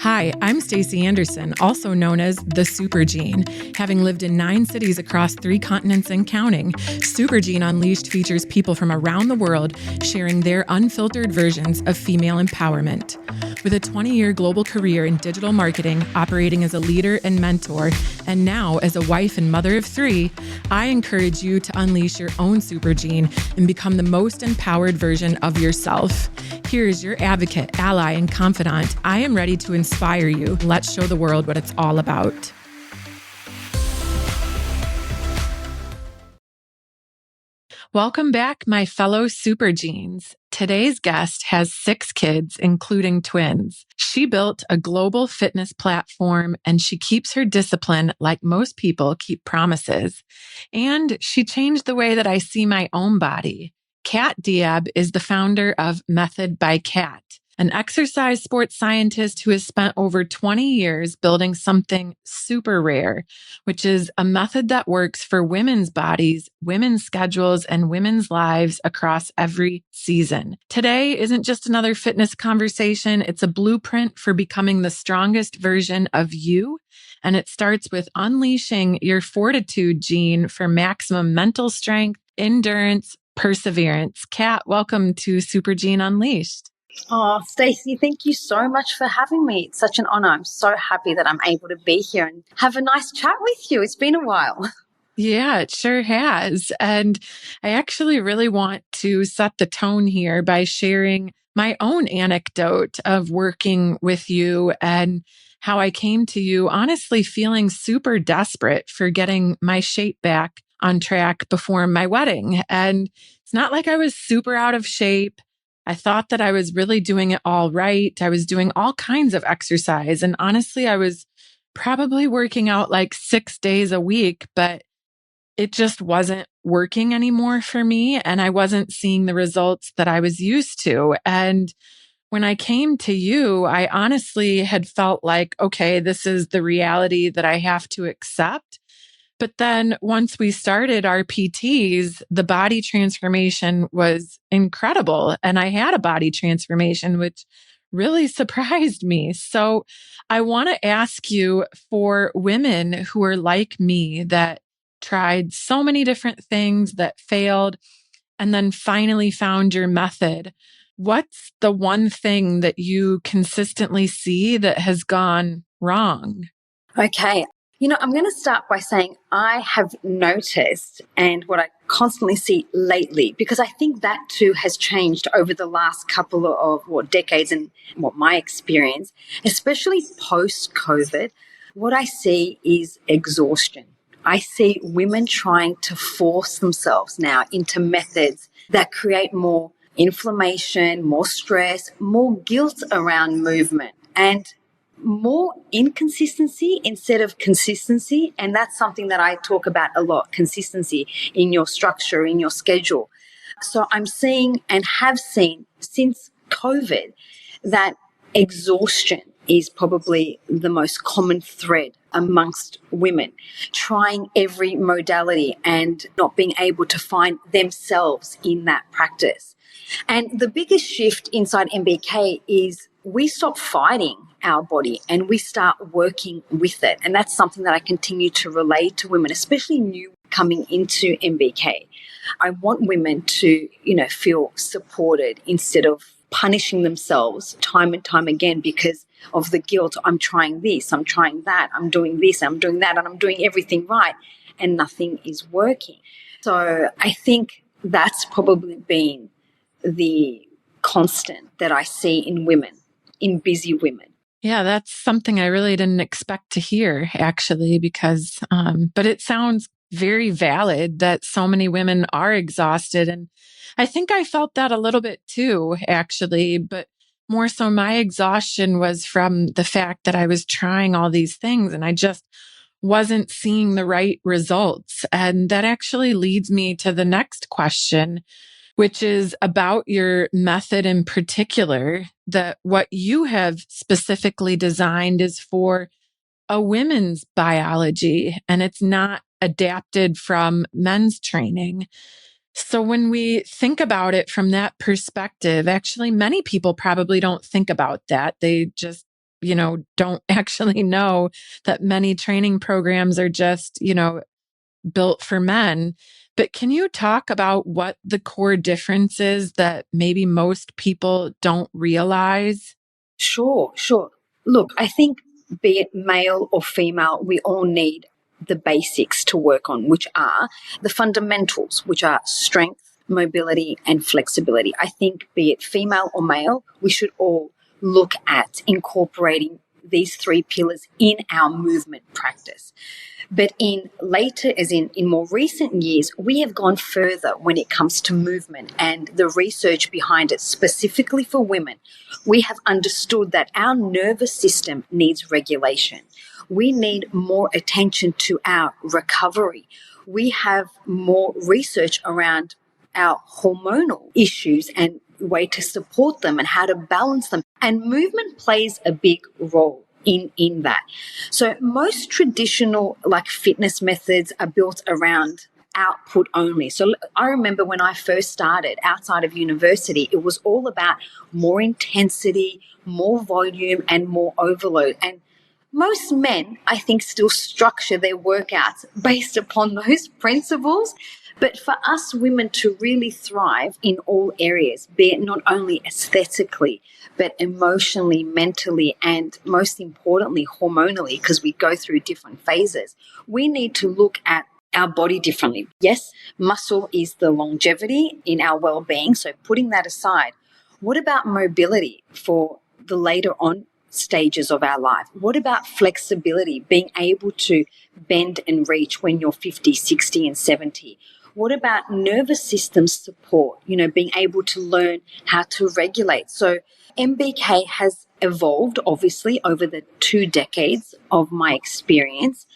Hi, I'm Stacey Anderson, also known as the Super Gene. Having lived in 9 cities across 3 continents and counting, Super Gene Unleashed features people from around the world sharing their unfiltered versions of female empowerment. With a 20-year global career in digital marketing, operating as a leader and mentor, and now as a wife and mother of 3, I encourage you to unleash your own Super Gene and become the most empowered version of yourself. Here's your advocate, ally, and confidant. I am ready to inspire you. Let's show the world what it's all about. Welcome back, my fellow Super Genes. Today's guest has 6 kids, including twins. She built a global fitness platform, and she keeps her discipline like most people keep promises. And she changed the way that I see my own body. Kat Diab is the founder of Method by Kat, an exercise sports scientist who has spent over 20 years building something super rare, which is a method that works for women's bodies, women's schedules, and women's lives across every season. Today isn't just another fitness conversation. It's a blueprint for becoming the strongest version of you. And it starts with unleashing your fortitude gene for maximum mental strength, endurance, perseverance. Kat, welcome to Super Gene Unleashed. Oh, Stacey, thank you so much for having me. It's such an honor. I'm so happy that I'm able to be here and have a nice chat with you. It's been a while. Yeah, it sure has. And I actually really want to set the tone here by sharing my own anecdote of working with you and how I came to you, honestly feeling super desperate for getting my shape back on track before my wedding. And it's not like I was super out of shape. I thought that I was really doing it all right. I was doing all kinds of exercise. And honestly, I was probably working out like 6 days a week, but it just wasn't working anymore for me. And I wasn't seeing the results that I was used to. And when I came to you, I honestly had felt like, okay, this is the reality that I have to accept. But then once we started our PTs, the body transformation was incredible. And I had a body transformation, which really surprised me. So I want to ask you, for women who are like me that tried so many different things that failed and then finally found your method, what's the one thing that you consistently see that has gone wrong? Okay. I'm going to start by saying I have noticed, and what I constantly see lately, because I think that too has changed over the last couple of decades and my experience, especially post-COVID, what I see is exhaustion. I see women trying to force themselves now into methods that create more inflammation, more stress, more guilt around movement, and more inconsistency instead of consistency. And that's something that I talk about a lot, consistency in your structure, in your schedule. So I'm seeing and have seen since COVID that exhaustion is probably the most common thread amongst women, trying every modality and not being able to find themselves in that practice. And the biggest shift inside MBK is we stop fighting our body and we start working with it. And that's something that I continue to relay to women, especially new coming into MBK. I want women to, feel supported instead of punishing themselves time and time again because of the guilt. I'm trying this, I'm trying that, I'm doing this, I'm doing that, and I'm doing everything right, and nothing is working. So I think that's probably been the constant that I see in women, in busy women. Yeah, that's something I really didn't expect to hear, actually, because, but it sounds very valid that so many women are exhausted. And I think I felt that a little bit too, actually, but more so my exhaustion was from the fact that I was trying all these things and I just wasn't seeing the right results. And that actually leads me to the next question, which is about your method in particular, that what you have specifically designed is for a women's biology and it's not adapted from men's training. So when we think about it from that perspective, actually, many people probably don't think about that. They just don't actually know that many training programs are just, built for men. But can you talk about what the core difference is that maybe most people don't realize? Sure, sure. Look, I think be it male or female, we all need the basics to work on, which are the fundamentals, which are strength, mobility, and flexibility. I think be it female or male, we should all look at incorporating these three pillars in our movement practice. But in later, as in more recent years, we have gone further when it comes to movement and the research behind it, specifically for women. We have understood that our nervous system needs regulation. We need more attention to our recovery. We have more research around our hormonal issues and way to support them and how to balance them. And movement plays a big role in that. So most traditional fitness methods are built around output only. So I remember when I first started outside of university, it was all about more intensity, more volume, and more overload. And most men, I think, still structure their workouts based upon those principles. But for us women to really thrive in all areas, be it not only aesthetically, but emotionally, mentally, and most importantly, hormonally, because we go through different phases, we need to look at our body differently. Yes, muscle is the longevity in our well-being. So putting that aside, what about mobility for the later on stages of our life? What about flexibility, being able to bend and reach when you're 50, 60, and 70? What about nervous system support, being able to learn how to regulate? So MBK has evolved, obviously, over the 2 decades of my experience.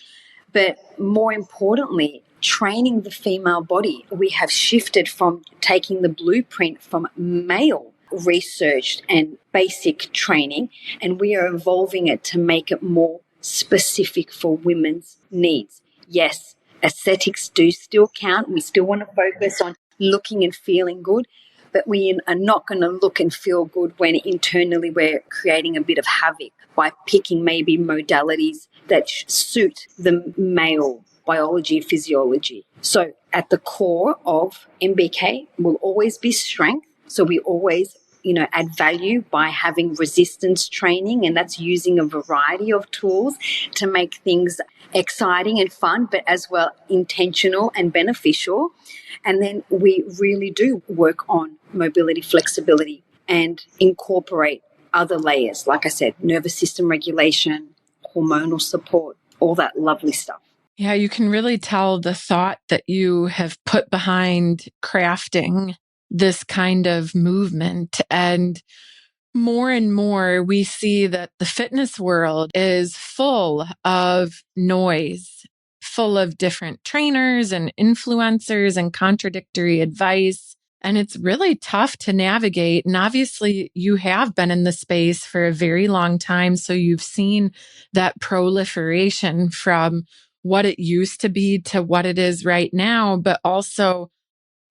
But more importantly, training the female body. We have shifted from taking the blueprint from male researched and basic training, and we are evolving it to make it more specific for women's needs. Yes, aesthetics do still count. We still want to focus on looking and feeling good, but we are not going to look and feel good when internally we're creating a bit of havoc by picking maybe modalities that suit the male biology, physiology. So at the core of MBK will always be strength. So we always add value by having resistance training, and that's using a variety of tools to make things exciting and fun, but as well intentional and beneficial. And then we really do work on mobility, flexibility, and incorporate other layers. Like I said, nervous system regulation, hormonal support, all that lovely stuff. Yeah, you can really tell the thought that you have put behind crafting this kind of movement. And more, we see that the fitness world is full of noise, full of different trainers and influencers and contradictory advice. And it's really tough to navigate. And obviously, you have been in the space for a very long time. So you've seen that proliferation from what it used to be to what it is right now, but also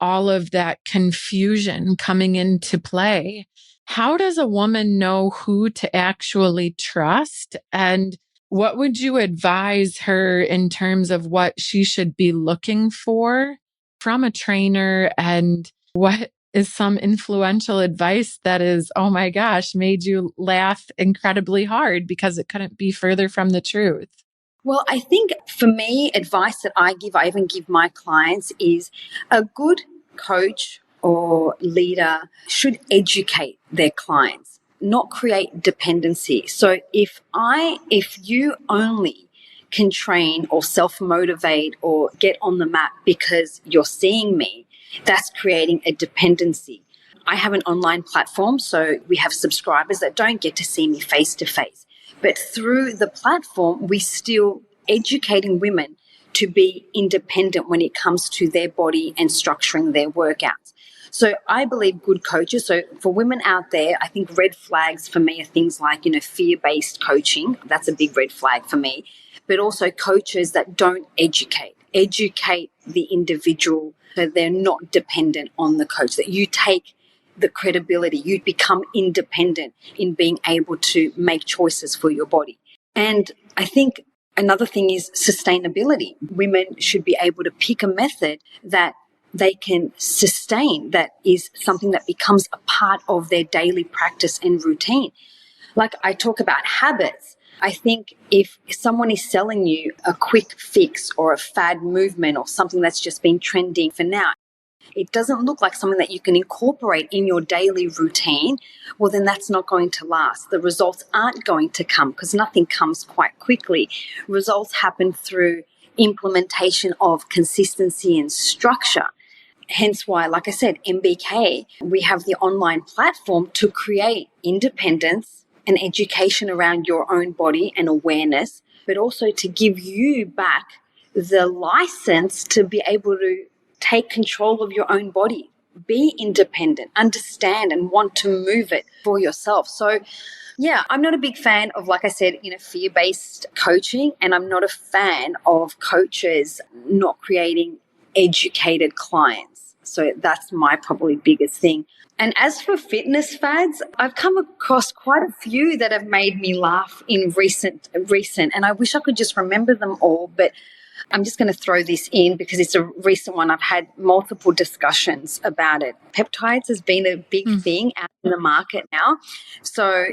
all of that confusion coming into play. How does a woman know who to actually trust? And what would you advise her in terms of what she should be looking for from a trainer? And what is some influential advice that is, oh my gosh, made you laugh incredibly hard because it couldn't be further from the truth? Well, I think for me, advice that I even give my clients is a good coach or leader should educate their clients, not create dependency. So if you only can train or self-motivate or get on the mat because you're seeing me, that's creating a dependency. I have an online platform, so we have subscribers that don't get to see me face to face. But through the platform, we still educating women to be independent when it comes to their body and structuring their workouts. So I believe good coaches. So for women out there, I think red flags for me are things like, fear-based coaching. That's a big red flag for me. But also coaches that don't educate the individual so they're not dependent on the coach, that you take the credibility. You'd become independent in being able to make choices for your body. And I think another thing is sustainability. Women should be able to pick a method that they can sustain, that is something that becomes a part of their daily practice and routine. Like I talk about habits. I think if someone is selling you a quick fix or a fad movement or something that's just been trending for now, it doesn't look like something that you can incorporate in your daily routine, well, then that's not going to last. The results aren't going to come because nothing comes quite quickly. Results happen through implementation of consistency and structure. Hence why, like I said, MBK, we have the online platform to create independence and education around your own body and awareness, but also to give you back the license to be able to take control of your own body, be independent, understand and want to move it for yourself. So yeah, I'm not a big fan of, like I said, fear-based coaching, and I'm not a fan of coaches not creating educated clients. So that's my probably biggest thing. And as for fitness fads, I've come across quite a few that have made me laugh in recent, and I wish I could just remember them all, but I'm just going to throw this in because it's a recent one. I've had multiple discussions about it. Peptides has been a big thing out in the market now. So,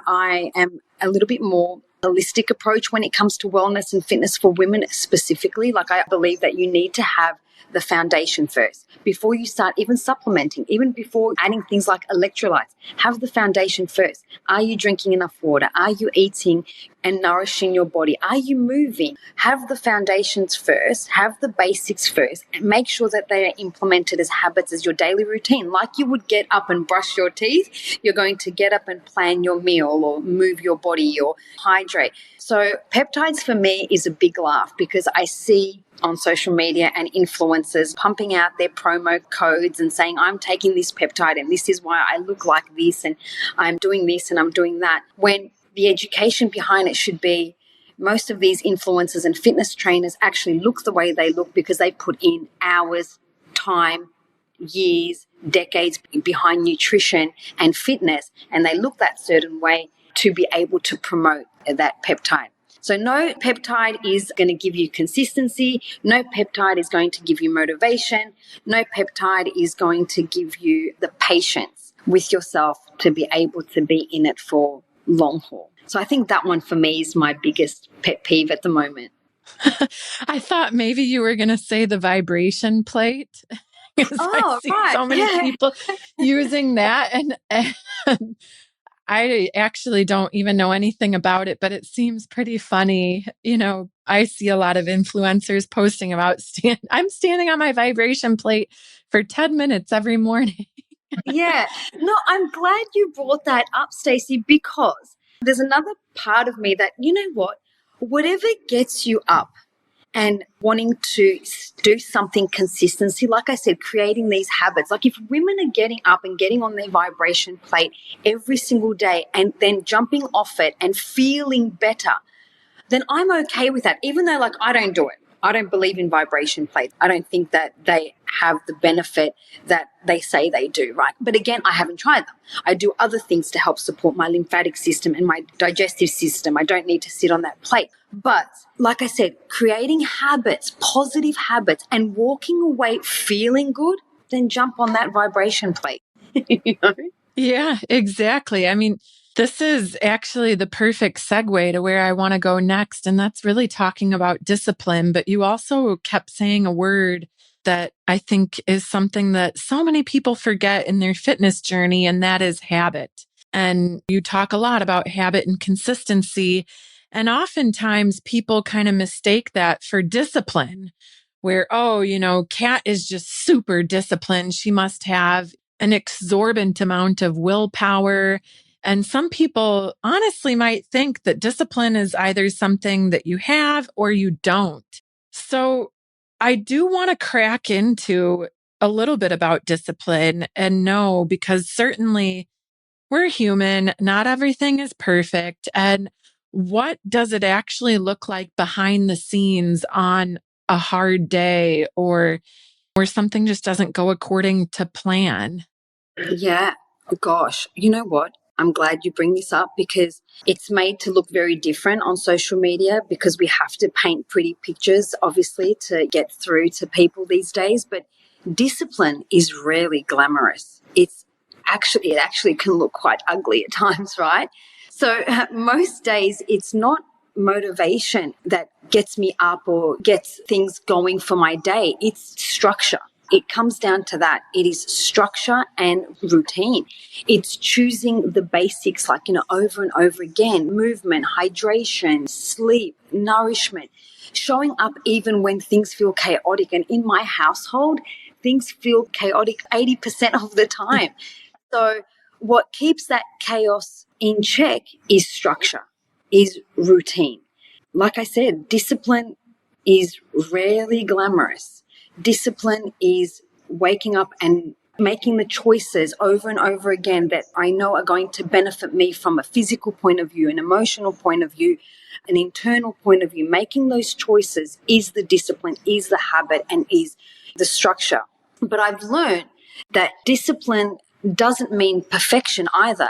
I am a little bit more holistic approach when it comes to wellness and fitness for women specifically. Like I believe that you need to have the foundation first before you start even supplementing, even before adding things like electrolytes. Have the foundation first. Are you drinking enough water? Are you eating and nourishing your body? Are you moving? Have the foundations first, have the basics first, and make sure that they are implemented as habits, as your daily routine. Like you would get up and brush your teeth, you're going to get up and plan your meal or move your body or hydrate. So peptides for me is a big laugh because I see on social media and influencers pumping out their promo codes and saying, I'm taking this peptide and this is why I look like this and I'm doing this and I'm doing that. When the education behind it should be, most of these influencers and fitness trainers actually look the way they look because they put in hours, time, years, decades behind nutrition and fitness, and they look that certain way to be able to promote that peptide. So no peptide is going to give you consistency. No peptide is going to give you motivation. No peptide is going to give you the patience with yourself to be able to be in it for long haul. So I think that one for me is my biggest pet peeve at the moment. I thought maybe you were going to say the vibration plate because I Oh, see right. so many people using that. And I actually don't even know anything about it, but it seems pretty funny. I see a lot of influencers posting about I'm standing on my vibration plate for 10 minutes every morning. Yeah. No, I'm glad you brought that up, Stacey, because there's another part of me that, you know what, whatever gets you up and wanting to do something consistency, like I said, creating these habits. Like if women are getting up and getting on their vibration plate every single day and then jumping off it and feeling better, then I'm okay with that, even though I don't do it. I don't believe in vibration plates. I don't think that they have the benefit that they say they do, right? But again, I haven't tried them. I do other things to help support my lymphatic system and my digestive system. I don't need to sit on that plate. But like I said, creating habits, positive habits, and walking away feeling good, then jump on that vibration plate. You know? Yeah, exactly. I mean, this is actually the perfect segue to where I want to go next. And that's really talking about discipline. But you also kept saying a word that I think is something that so many people forget in their fitness journey, and that is habit. And you talk a lot about habit and consistency. And oftentimes people kind of mistake that for discipline, where, Kat is just super disciplined. She must have an exorbitant amount of willpower. And some people honestly might think that discipline is either something that you have or you don't. So I do want to crack into a little bit about discipline and know, because certainly we're human, not everything is perfect. And what does it actually look like behind the scenes on a hard day or something just doesn't go according to plan? Yeah. Gosh, you know what? I'm glad you bring this up because it's made to look very different on social media because we have to paint pretty pictures, obviously, to get through to people these days. But discipline is rarely glamorous. It actually can look quite ugly at times, right? So most days it's not motivation that gets me up or gets things going for my day. It's structure. It comes down to that. It is structure and routine. It's choosing the basics like, over and over again: movement, hydration, sleep, nourishment, showing up even when things feel chaotic. And in my household, things feel chaotic 80% of the time. So, what keeps that chaos in check is structure, is routine. Like I said, discipline is rarely glamorous. Discipline is waking up and making the choices over and over again that I know are going to benefit me from a physical point of view, an emotional point of view, an internal point of view. Making those choices is the discipline, is the habit, and is the structure. But I've learned that discipline doesn't mean perfection either.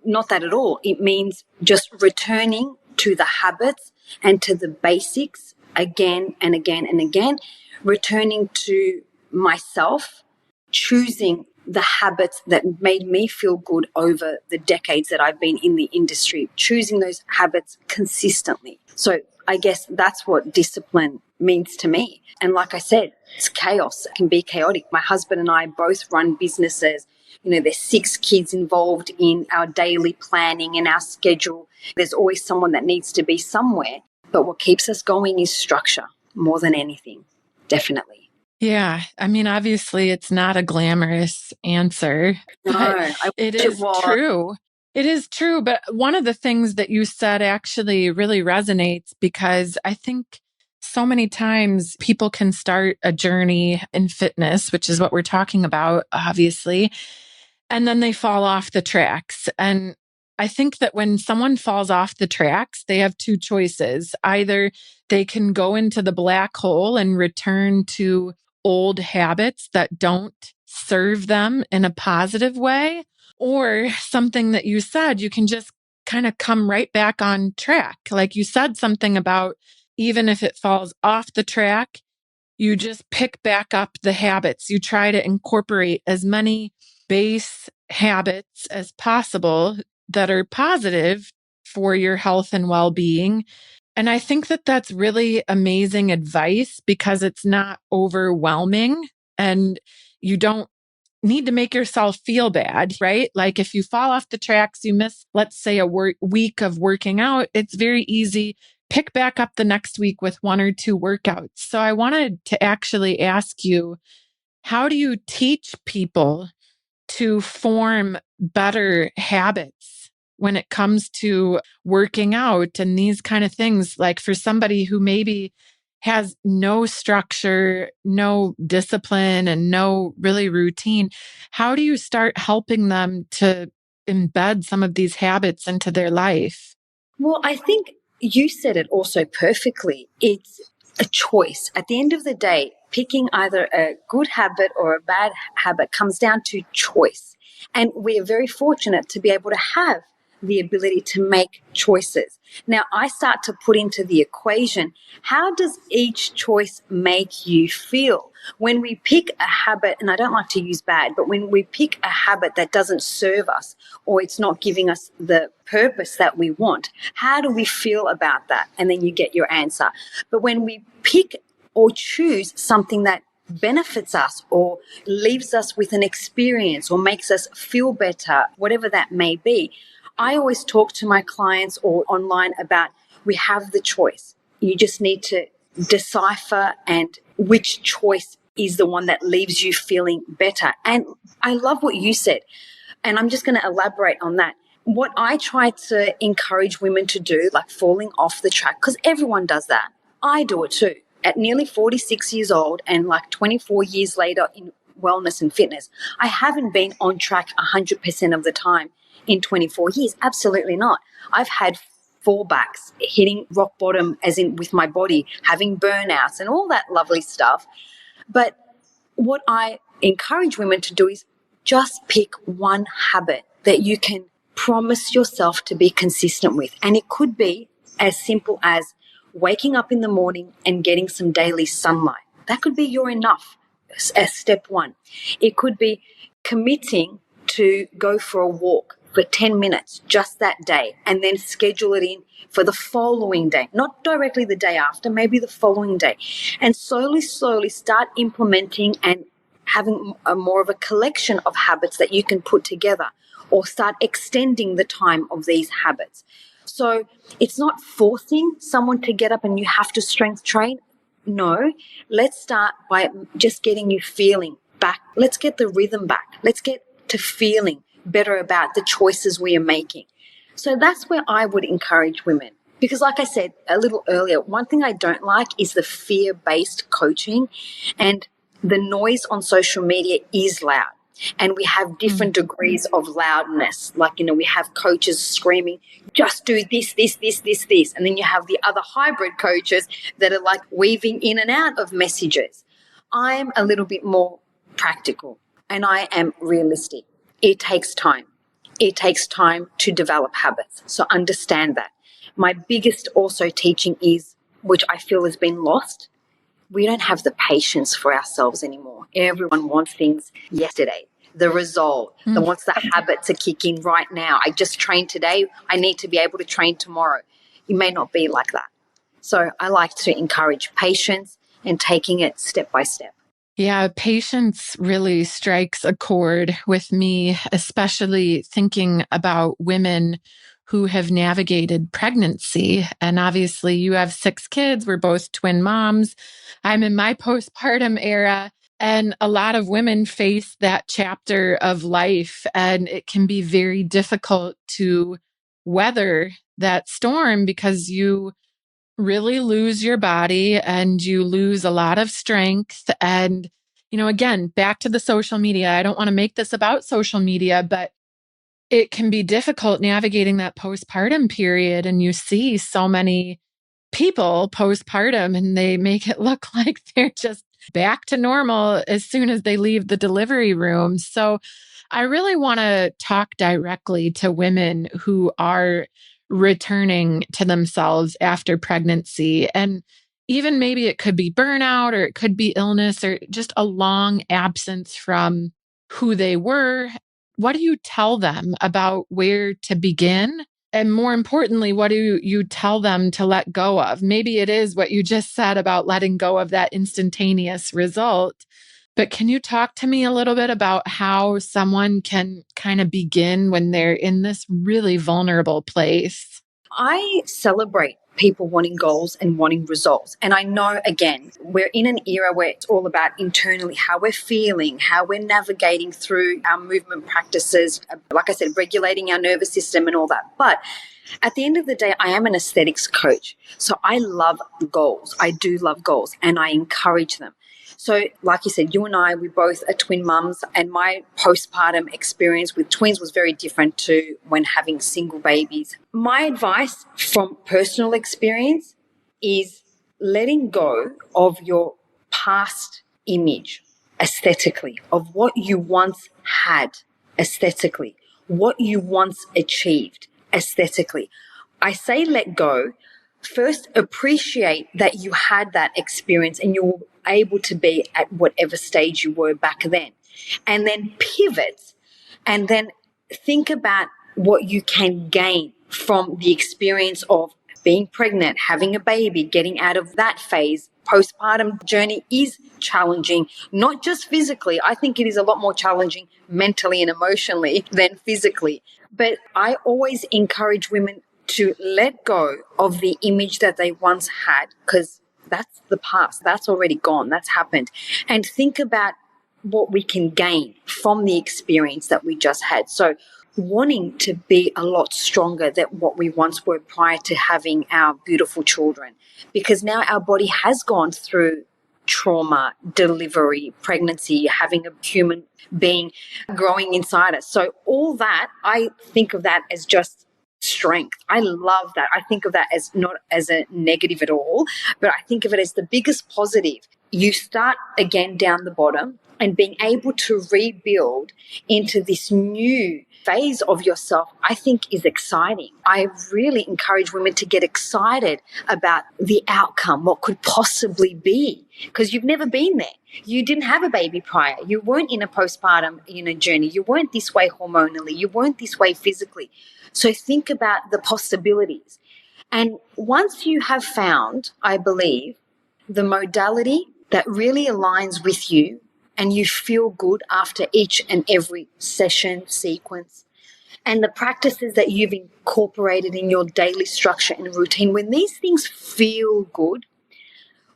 Not that at all. It means just returning to the habits and to the basics again and again and again, returning to myself, choosing the habits that made me feel good over the decades that I've been in the industry, choosing those habits consistently. So I guess that's what discipline means to me. And like I said, it's chaos. It can be chaotic. My husband and I both run businesses. There's 6 kids involved in our daily planning and our schedule. There's always someone that needs to be somewhere. But what keeps us going is structure more than anything. Definitely. Yeah. I mean, obviously, it's not a glamorous answer, No, but I it wish it is was. true. It is true. But one of the things that you said actually really resonates because I think so many times people can start a journey in fitness, which is what we're talking about, obviously, and then they fall off the tracks. And I think that when someone falls off the tracks, they have 2 choices. Either they can go into the black hole and return to old habits that don't serve them in a positive way, or something that you said, you can just kind of come right back on track. Like you said something about even if it falls off the track, you just pick back up the habits. You try to incorporate as many base habits as possible that are positive for your health and well being. And I think that that's really amazing advice because it's not overwhelming and you don't need to make yourself feel bad, right? Like if you fall off the tracks, you miss, let's say, a week of working out, it's very easy. Pick back up the next week with 1 or 2 workouts. So I wanted to actually ask you, how do you teach people to form better habits when it comes to working out and these kind of things? Like for somebody who maybe has no structure, no discipline, and no really routine, how do you start helping them to embed some of these habits into their life? Well, I think you said it also perfectly. It's a choice. At the end of the day, picking either a good habit or a bad habit comes down to choice. And we are very fortunate to be able to have the ability to make choices. Now, I start to put into the equation, how does each choice make you feel? When we pick a habit, and I don't like to use bad, but when we pick a habit that doesn't serve us or it's not giving us the purpose that we want, how do we feel about that? And then you get your answer. But when we pick or choose something that benefits us or leaves us with an experience or makes us feel better, whatever that may be, I always talk to my clients or online about we have the choice. You just need to decipher and which choice is the one that leaves you feeling better. And I love what you said. And I'm just going to elaborate on that. What I try to encourage women to do, like falling off the track, because everyone does that. I do it too. At nearly 46 years old and like 24 years later in wellness and fitness, I haven't been on track 100% of the time in 24 years. Absolutely not. I've had fallbacks, hitting rock bottom, as in with my body, having burnouts and all that lovely stuff. But what I encourage women to do is just pick one habit that you can promise yourself to be consistent with. And it could be as simple as waking up in the morning and getting some daily sunlight. That could be your enough as step one. It could be committing to go for a walk for 10 minutes just that day and then schedule it in for the following day, not directly the day after, maybe the following day. And slowly start implementing and having more of a collection of habits that you can put together, or start extending the time of these habits. So it's not forcing someone to get up and you have to strength train. No, let's start by just getting you feeling back. Let's get the rhythm back. Let's get to feeling better about the choices we are making. So that's where I would encourage women. Because like I said a little earlier, one thing I don't like is the fear-based coaching, and the noise on social media is loud. And we have different degrees of loudness. Like, we have coaches screaming, just do this. And then you have the other hybrid coaches that are like weaving in and out of messages. I'm a little bit more practical and I am realistic. It takes time. It takes time to develop habits. So understand that. My biggest also teaching is, which I feel has been lost, we don't have the patience for ourselves anymore. Everyone wants things yesterday. The result, that wants the habit to kick in right now. I just trained today. I need to be able to train tomorrow. It may not be like that. So I like to encourage patience and taking it step by step. Yeah, patience really strikes a chord with me, especially thinking about women who have navigated pregnancy. And obviously, you have 6 kids. We're both twin moms. I'm in my postpartum era. And a lot of women face that chapter of life, and it can be very difficult to weather that storm because you really lose your body and you lose a lot of strength. And, again, back to the social media. I don't want to make this about social media, but it can be difficult navigating that postpartum period. And you see so many people postpartum and they make it look like they're just back to normal as soon as they leave the delivery room. So I really want to talk directly to women who are returning to themselves after pregnancy. And even maybe it could be burnout, or it could be illness, or just a long absence from who they were. What do you tell them about where to begin? And more importantly, what do you tell them to let go of? Maybe it is what you just said about letting go of that instantaneous result. But can you talk to me a little bit about how someone can kind of begin when they're in this really vulnerable place? I celebrate people wanting goals and wanting results. And I know, again, we're in an era where it's all about internally how we're feeling, how we're navigating through our movement practices, like I said, regulating our nervous system and all that. But at the end of the day, I am an aesthetics coach. So I love goals. I do love goals and I encourage them. So like you said, you and I, we both are twin mums, and my postpartum experience with twins was very different to when having single babies. My advice from personal experience is letting go of your past image aesthetically, of what you once had aesthetically, what you once achieved aesthetically. I say let go. First, appreciate that you had that experience and you were able to be at whatever stage you were back then. And then pivot and then think about what you can gain from the experience of being pregnant, having a baby, getting out of that phase. Postpartum journey is challenging, not just physically. I think it is a lot more challenging mentally and emotionally than physically. But I always encourage women to let go of the image that they once had, because that's the past. That's already gone. That's happened. And think about what we can gain from the experience that we just had. So wanting to be a lot stronger than what we once were prior to having our beautiful children, because now our body has gone through trauma, delivery, pregnancy, having a human being growing inside us. So all that, I think of that as just strength. I love that. I think of that as not as a negative at all, but I think of it as the biggest positive. You start again down the bottom and being able to rebuild into this new phase of yourself, I think is exciting. I really encourage women to get excited about the outcome, what could possibly be, because you've never been there. You didn't have a baby prior. You weren't in a postpartum, journey. You weren't this way hormonally. You weren't this way physically. So think about the possibilities. And once you have found, I believe, the modality that really aligns with you and you feel good after each and every session sequence, and the practices that you've incorporated in your daily structure and routine, when these things feel good,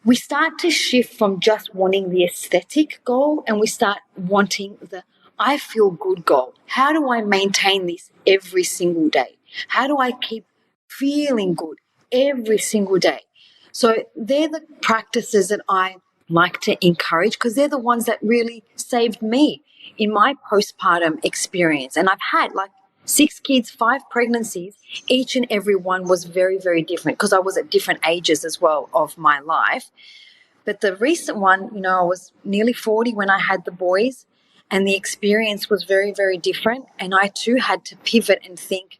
we start to shift from just wanting the aesthetic goal and we start wanting the I feel good goal. How do I maintain this every single day? How do I keep feeling good every single day? So they're the practices that I like to encourage because they're the ones that really saved me in my postpartum experience. And I've had 6 kids, 5 pregnancies. Each and every one was very, very different because I was at different ages as well of my life. But the recent one, I was nearly 40 when I had the boys, and the experience was very, very different. And I too had to pivot and think,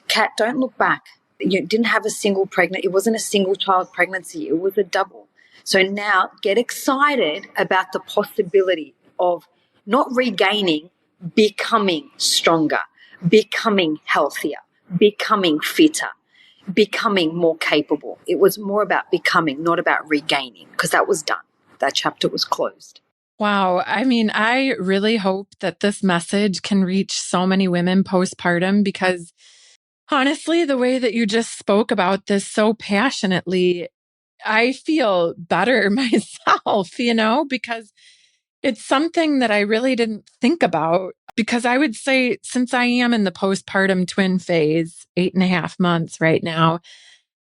Kat, don't look back. You didn't have a single pregnant. It wasn't a single child pregnancy. It was a double. So now get excited about the possibility of not regaining, becoming stronger, becoming healthier, becoming fitter, becoming more capable. It was more about becoming, not about regaining, because that was done. That chapter was closed. Wow. I mean, I really hope that this message can reach so many women postpartum because honestly, the way that you just spoke about this so passionately, I feel better myself, because it's something that I really didn't think about. Because I would say, since I am in the postpartum twin phase, 8.5 months right now,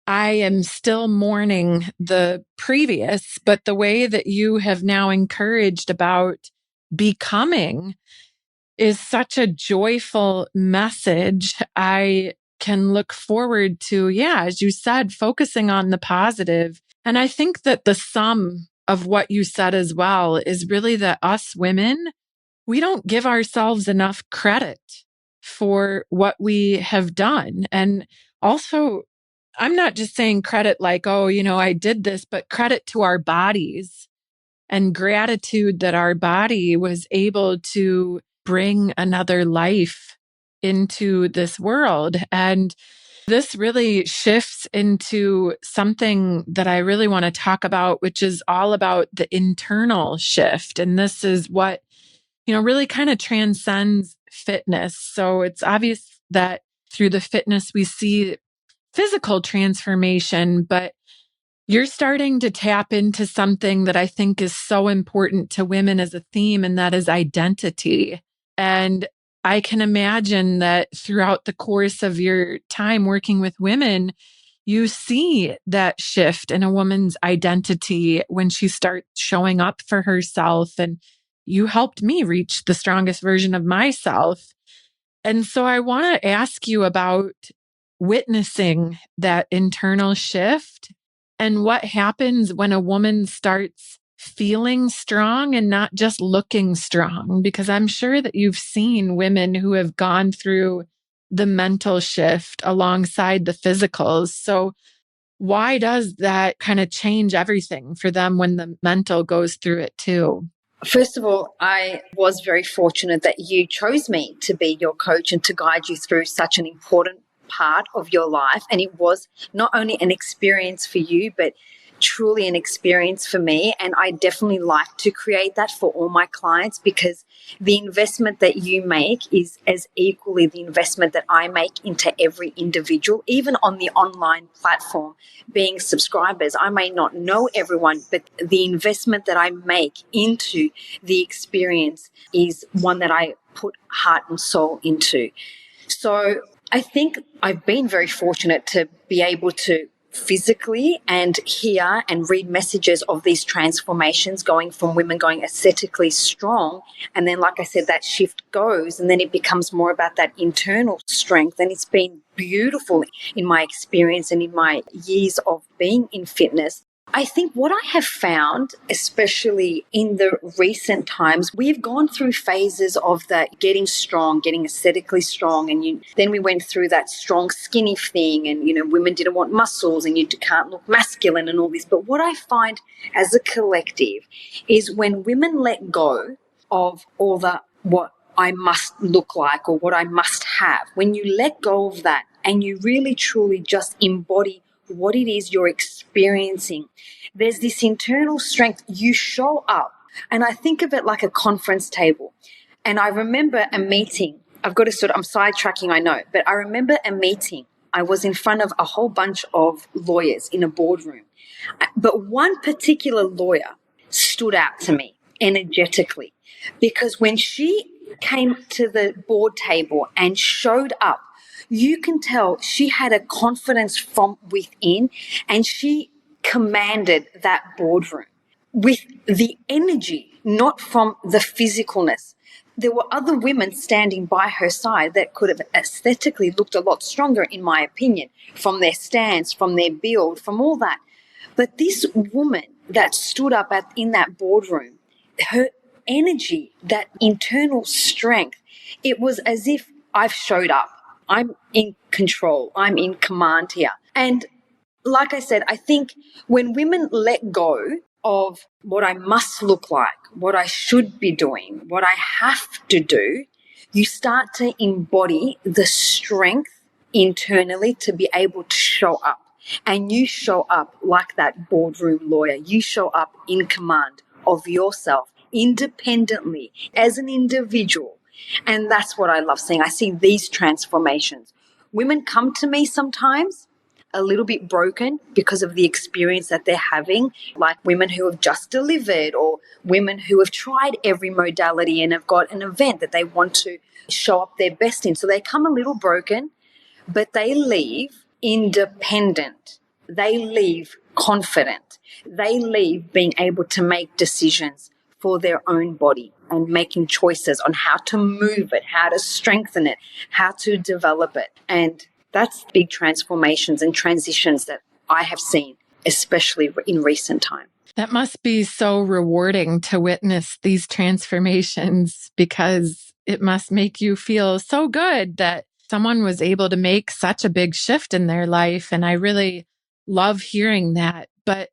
I am still mourning the previous, but the way that you have now encouraged about becoming is such a joyful message. I can look forward to, yeah, as you said, focusing on the positive. And I think that the sum of what you said as well is really that us women, we don't give ourselves enough credit for what we have done. And also, I'm not just saying credit like, oh, I did this, but credit to our bodies and gratitude that our body was able to bring another life into this world. And this really shifts into something that I really want to talk about, which is all about the internal shift. And this is what, really kind of transcends fitness. So it's obvious that through the fitness, we see physical transformation, but you're starting to tap into something that I think is so important to women as a theme, and that is identity. And I can imagine that throughout the course of your time working with women, you see that shift in a woman's identity when she starts showing up for herself. And you helped me reach the strongest version of myself. And so I want to ask you about witnessing that internal shift and what happens when a woman starts feeling strong and not just looking strong, because I'm sure that you've seen women who have gone through the mental shift alongside the physicals. So why does that kind of change everything for them when the mental goes through it too? First of all, I was very fortunate that you chose me to be your coach and to guide you through such an important part of your life. And it was not only an experience for you, but truly an experience for me. And I definitely like to create that for all my clients, because the investment that you make is as equally the investment that I make into every individual, even on the online platform. Being subscribers, I may not know everyone, but the investment that I make into the experience is one that I put heart and soul into. So I think I've been very fortunate to be able to physically and hear and read messages of these transformations, going from women going aesthetically strong, and then, like I said, that shift goes and then it becomes more about that internal strength. And it's been beautiful in my experience and in my years of being in fitness. I think what I have found, especially in the recent times, we've gone through phases of that getting strong, getting aesthetically strong, and then we went through that strong, skinny thing, and women didn't want muscles, and you can't look masculine and all this. But what I find as a collective is when women let go of all the what I must look like or what I must have, when you let go of that and you really truly just embody what it is you're experiencing, there's this internal strength. You show up. And I think of it like a conference table. And I remember a meeting. I'm sidetracking, I know, but I remember a meeting. I was in front of a whole bunch of lawyers in a boardroom. But one particular lawyer stood out to me energetically, because when she came to the board table and showed up, you can tell she had a confidence from within, and she commanded that boardroom with the energy, not from the physicalness. There were other women standing by her side that could have aesthetically looked a lot stronger, in my opinion, from their stance, from their build, from all that. But this woman that stood up in that boardroom, her energy, that internal strength, it was as if I've showed up. I'm in control. I'm in command here. And like I said, I think when women let go of what I must look like, what I should be doing, what I have to do, you start to embody the strength internally to be able to show up. And you show up like that boardroom lawyer. You show up in command of yourself, independently, as an individual. And that's what I love seeing. I see these transformations. Women come to me sometimes a little bit broken because of the experience that they're having, like women who have just delivered or women who have tried every modality and have got an event that they want to show up their best in. So they come a little broken, but they leave independent. They leave confident. They leave being able to make decisions for their own body and making choices on how to move it, how to strengthen it, how to develop it. And that's big transformations and transitions that I have seen, especially in recent time. That must be so rewarding to witness these transformations, because it must make you feel so good that someone was able to make such a big shift in their life. And I really love hearing that. But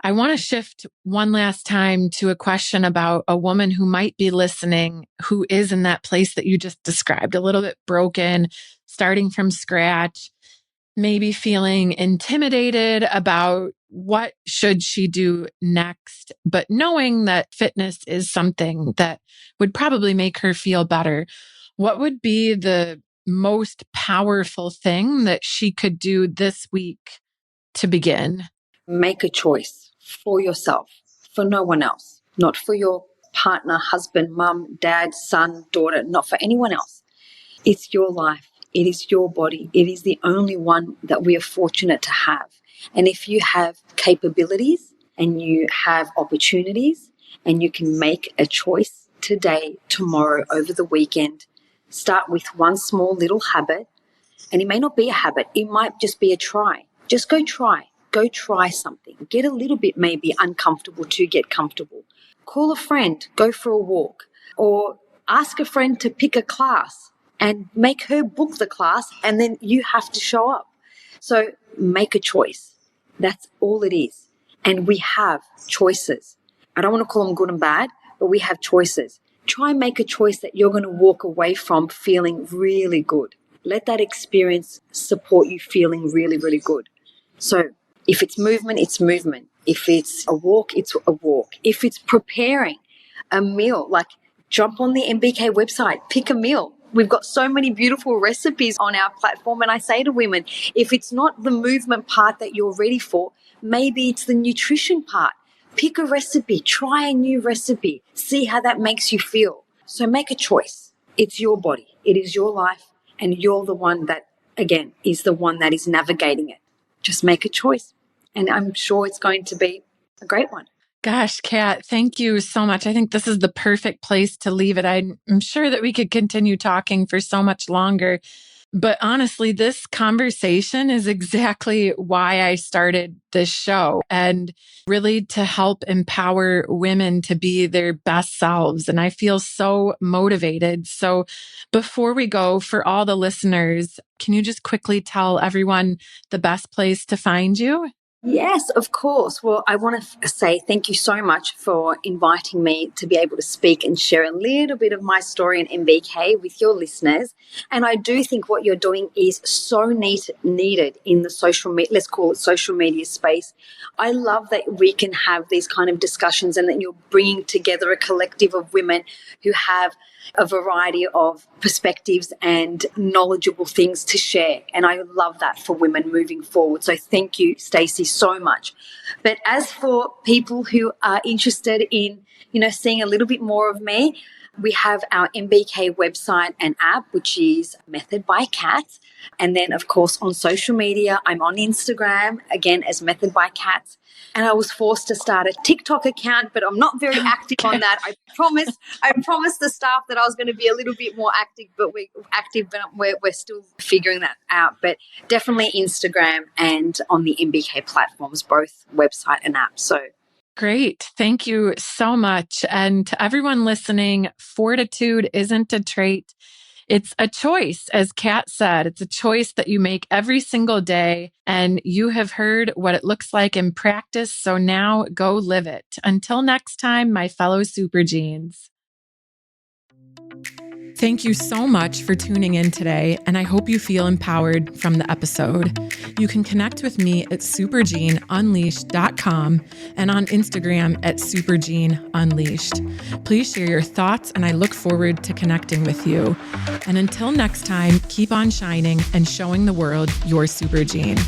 I want to shift one last time to a question about a woman who might be listening, who is in that place that you just described, a little bit broken, starting from scratch, maybe feeling intimidated about what should she do next, but knowing that fitness is something that would probably make her feel better. What would be the most powerful thing that she could do this week to begin? Make a choice for yourself, for no one else, not for your partner, husband, mum, dad, son, daughter, not for anyone else. It's your life. It is your body. It is the only one that we are fortunate to have. And if you have capabilities and you have opportunities and you can make a choice today, tomorrow, over the weekend, start with one small little habit. And it may not be a habit. It might just be a try. Just go try. Go try something. Get a little bit maybe uncomfortable to get comfortable. Call a friend. Go for a walk. Or ask a friend to pick a class and make her book the class, and then you have to show up. So make a choice. That's all it is. And we have choices. I don't want to call them good and bad, but we have choices. Try and make a choice that you're going to walk away from feeling really good. Let that experience support you feeling really, really good. So if it's movement, it's movement. If it's a walk, it's a walk. If it's preparing a meal, like jump on the MBK website, pick a meal. We've got so many beautiful recipes on our platform. And I say to women, if it's not the movement part that you're ready for, maybe it's the nutrition part. Pick a recipe, try a new recipe, see how that makes you feel. So make a choice. It's your body. It is your life. And you're the one that, again, is the one that is navigating it. Just make a choice. And I'm sure it's going to be a great one. Gosh, Kat, thank you so much. I think this is the perfect place to leave it. I'm sure that we could continue talking for so much longer, But honestly, this conversation is exactly why I started this show, and really to help empower women to be their best selves. And I feel so motivated. So before we go, for all the listeners, can you just quickly tell everyone the best place to find you? Yes, of course. Well, I want to say thank you so much for inviting me to be able to speak and share a little bit of my story in MBK with your listeners. And I do think what you're doing is so needed in the social media, let's call it social media space. I love that we can have these kind of discussions and that you're bringing together a collective of women who have a variety of perspectives and knowledgeable things to share. And I love that for women moving forward. So thank you, Stacey, so much. But as for people who are interested in, seeing a little bit more of me, we have our MBK website and app, which is Method by Kat. And then, of course, on social media, I'm on Instagram, again, as Method by Kat. And I was forced to start a TikTok account, but I'm not very active on that. I promised the staff that I was going to be a little bit more active, but we're still figuring that out. But definitely Instagram and on the MBK platforms, both website and app. So Great. Thank you so much. And to everyone listening, fortitude isn't a trait. It's a choice. As Kat said, it's a choice that you make every single day. And you have heard what it looks like in practice. So now go live it. Until next time, my fellow Super Genes. Thank you so much for tuning in today, and I hope you feel empowered from the episode. You can connect with me at supergeneunleashed.com and on Instagram at supergeneunleashed. Please share your thoughts, and I look forward to connecting with you. And until next time, keep on shining and showing the world your super gene.